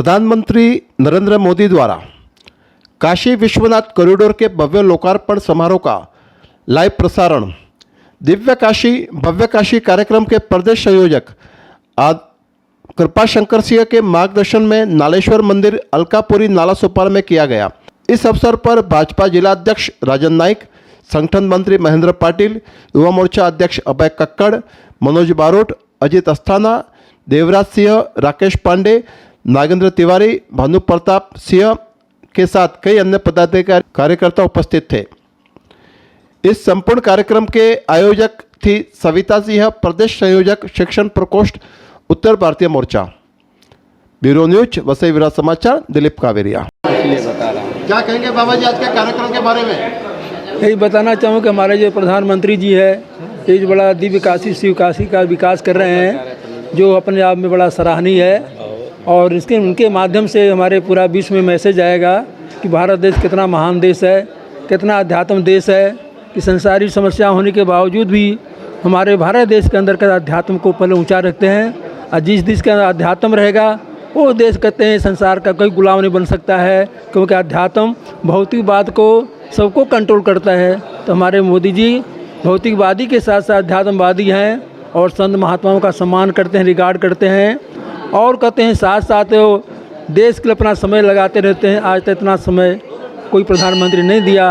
प्रधानमंत्री नरेंद्र मोदी द्वारा काशी विश्वनाथ कॉरिडोर के भव्य लोकार्पण समारोह का लाइव प्रसारण दिव्य काशी भव्य काशी कार्यक्रम के प्रदेश संयोजक कृपाशंकर सिंह के मार्गदर्शन में नालेश्वर मंदिर अलकापुरी नाला सोपार में किया गया। इस अवसर पर भाजपा जिलाध्यक्ष राजन नाइक, संगठन मंत्री महेंद्र पाटिल, युवा मोर्चा अध्यक्ष अभय कक्कड़, मनोज बारोट, अजित अस्थाना, देवराज सिंह, राकेश पांडे, नागेंद्र तिवारी, भानु प्रताप सिंह के साथ कई अन्य पदाधिकारी कार्यकर्ता उपस्थित थे। इस संपूर्ण कार्यक्रम के आयोजक थी सविता सिंह, प्रदेश संयोजक शिक्षण प्रकोष्ठ उत्तर भारतीय मोर्चा। ब्यूरो न्यूज वसई विराट समाचार, दिलीप कावेरिया। क्या कहेंगे बाबा जी आज के कार्यक्रम के बारे में? यही बताना चाहूँ कि हमारे जो प्रधानमंत्री जी है ये जो बड़ा दिव्य काशी शिव काशी का विकास कर रहे हैं, जो अपने आप में बड़ा सराहनीय है। और इसके उनके माध्यम से हमारे पूरा विश्व में मैसेज आएगा कि भारत देश कितना महान देश है, कितना अध्यात्म देश है, कि संसारी समस्या होने के बावजूद भी हमारे भारत देश के अंदर का अध्यात्म को पहले ऊंचा रखते हैं। और जिस देश का अध्यात्म रहेगा वो देश कहते हैं संसार का कोई गुलाम नहीं बन सकता है, क्योंकि अध्यात्म भौतिकवाद को सबको कंट्रोल करता है। तो हमारे मोदी जी भौतिकवादी के साथ साथ अध्यात्मवादी हैं और संत महात्माओं का सम्मान करते हैं, रिगार्ड करते हैं और कहते हैं साथ साथ वो देश के लिए अपना समय लगाते रहते हैं। आज तक इतना समय कोई प्रधानमंत्री नहीं दिया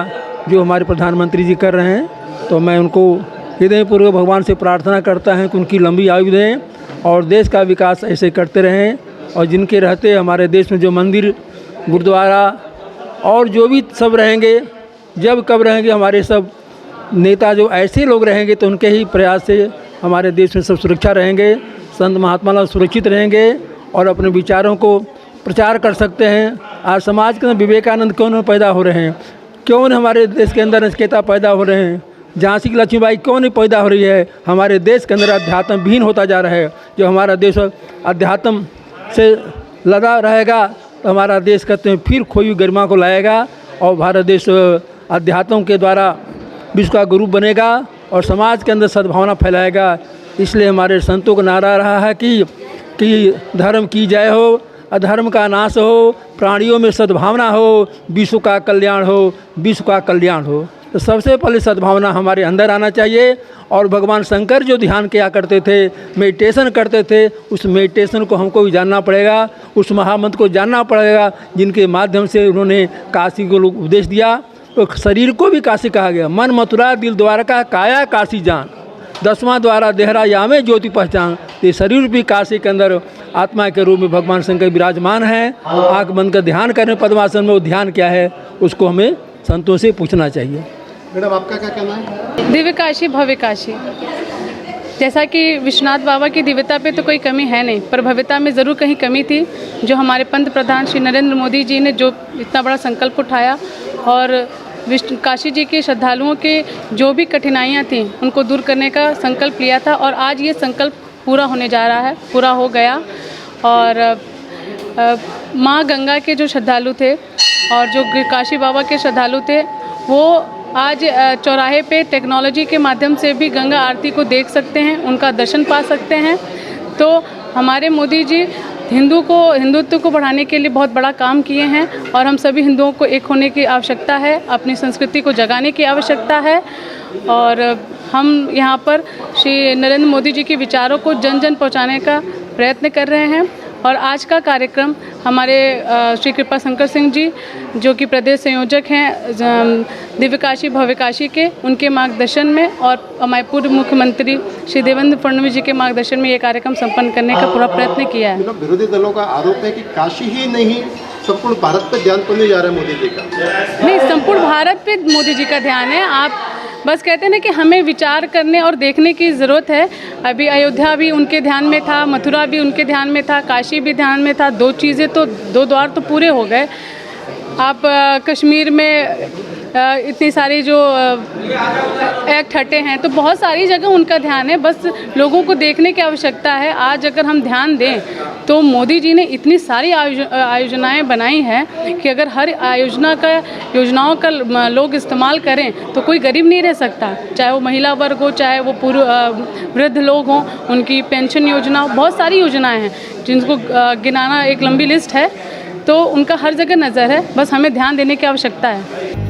जो हमारे प्रधानमंत्री जी कर रहे हैं। तो मैं उनको हृदयपूर्वक भगवान से प्रार्थना करता हूं कि उनकी लंबी आयु दें और देश का विकास ऐसे करते रहें। और जिनके रहते हमारे देश में जो मंदिर, गुरुद्वारा और जो भी सब रहेंगे, जब कब रहेंगे हमारे सब नेता जो ऐसे लोग रहेंगे तो उनके ही प्रयास से हमारे देश में सब सुरक्षा रहेंगे, संत महात्मा लोग सुरक्षित रहेंगे और अपने विचारों को प्रचार कर सकते हैं। आज समाज के अंदर विवेकानंद क्यों नहीं पैदा हो रहे हैं, क्यों नहीं हमारे देश के अंदर नचिकेता पैदा हो रहे हैं, झांसी की लक्ष्मीबाई क्यों नहीं पैदा हो रही है। हमारे देश के अंदर अध्यात्म विहीन होता जा रहा है। जो हमारा देश अध्यात्म से लगा रहेगा तो हमारा देश कहते हैं फिर खोई गरिमा को लाएगा और भारत देश अध्यात्म के द्वारा विश्व का गुरु बनेगा और समाज के अंदर सद्भावना फैलाएगा। इसलिए हमारे संतों का नारा रहा है कि धर्म की जय हो, अधर्म का नाश हो, प्राणियों में सद्भावना हो, विश्व का कल्याण हो, विश्व का कल्याण हो। तो सबसे पहले सद्भावना हमारे अंदर आना चाहिए। और भगवान शंकर जो ध्यान किया करते थे, मेडिटेशन करते थे, उस मेडिटेशन को हमको भी जानना पड़ेगा, उस महामंत्र को जानना पड़ेगा जिनके माध्यम से उन्होंने काशी को उपदेश दिया। तो शरीर को भी काशी कहा गया, मन मथुरा दिल द्वारका काया काशी जान, 10वां द्वारा देहरा यामे ज्योति पहचान। ये शरीर भी काशी के अंदर आत्मा के रूप में भगवान शंकर विराजमान है। आँख बंद कर ध्यान करें पद्मासन में, वो ध्यान क्या है उसको हमें संतों से पूछना चाहिए। मैडम आपका क्या कहना है? दिव्य काशी भव्य काशी, जैसा कि विश्वनाथ बाबा की दिव्यता पे तो कोई कमी है नहीं, पर भव्यता में ज़रूर कहीं कमी थी। जो हमारे पंत प्रधान श्री नरेंद्र मोदी जी ने जो इतना बड़ा संकल्प उठाया और काशी जी के श्रद्धालुओं के जो भी कठिनाइयाँ थीं उनको दूर करने का संकल्प लिया था और आज ये संकल्प पूरा होने जा रहा है, पूरा हो गया। और माँ गंगा के जो श्रद्धालु थे और जो काशी बाबा के श्रद्धालु थे वो आज चौराहे पे टेक्नोलॉजी के माध्यम से भी गंगा आरती को देख सकते हैं, उनका दर्शन पा सकते हैं। तो हमारे मोदी जी हिंदुत्व को बढ़ाने के लिए बहुत बड़ा काम किए हैं और हम सभी हिंदुओं को एक होने की आवश्यकता है, अपनी संस्कृति को जगाने की आवश्यकता है। और हम यहाँ पर श्री नरेंद्र मोदी जी के विचारों को जन जन पहुँचाने का प्रयत्न कर रहे हैं। और आज का कार्यक्रम हमारे श्री कृपाशंकर सिंह जी जो कि प्रदेश संयोजक हैं दिव्य काशी भव्य काशी के, उनके मार्गदर्शन में और हमारे पूर्व मुख्यमंत्री श्री देवेंद्र फडणवीस जी के मार्गदर्शन में ये कार्यक्रम संपन्न करने का पूरा प्रयत्न किया है। विरोधी दलों का आरोप है कि काशी ही नहीं संपूर्ण भारत पर ध्यान तो नहीं जा रहा है मोदी जी का। नहीं, संपूर्ण भारत पे मोदी जी का ध्यान है। आप बस कहते हैं ना कि हमें विचार करने और देखने की ज़रूरत है। अभी अयोध्या भी उनके ध्यान में था, मथुरा भी उनके ध्यान में था, काशी भी ध्यान में था। दो चीज़ें तो, दो द्वार तो पूरे हो गए। आप कश्मीर में इतनी सारी जो एक्ट हटे हैं, तो बहुत सारी जगह उनका ध्यान है। बस लोगों को देखने की आवश्यकता है। आज अगर हम ध्यान दें तो मोदी जी ने इतनी सारी योजनाएं बनाई हैं कि अगर हर योजनाओं का लोग इस्तेमाल करें तो कोई गरीब नहीं रह सकता, चाहे वो महिला वर्ग हो, चाहे वो वृद्ध लोग हों, उनकी पेंशन योजना, बहुत सारी योजनाएं हैं जिनको गिनाना एक लंबी लिस्ट है। तो उनका हर जगह नज़र है, बस हमें ध्यान देने की आवश्यकता है।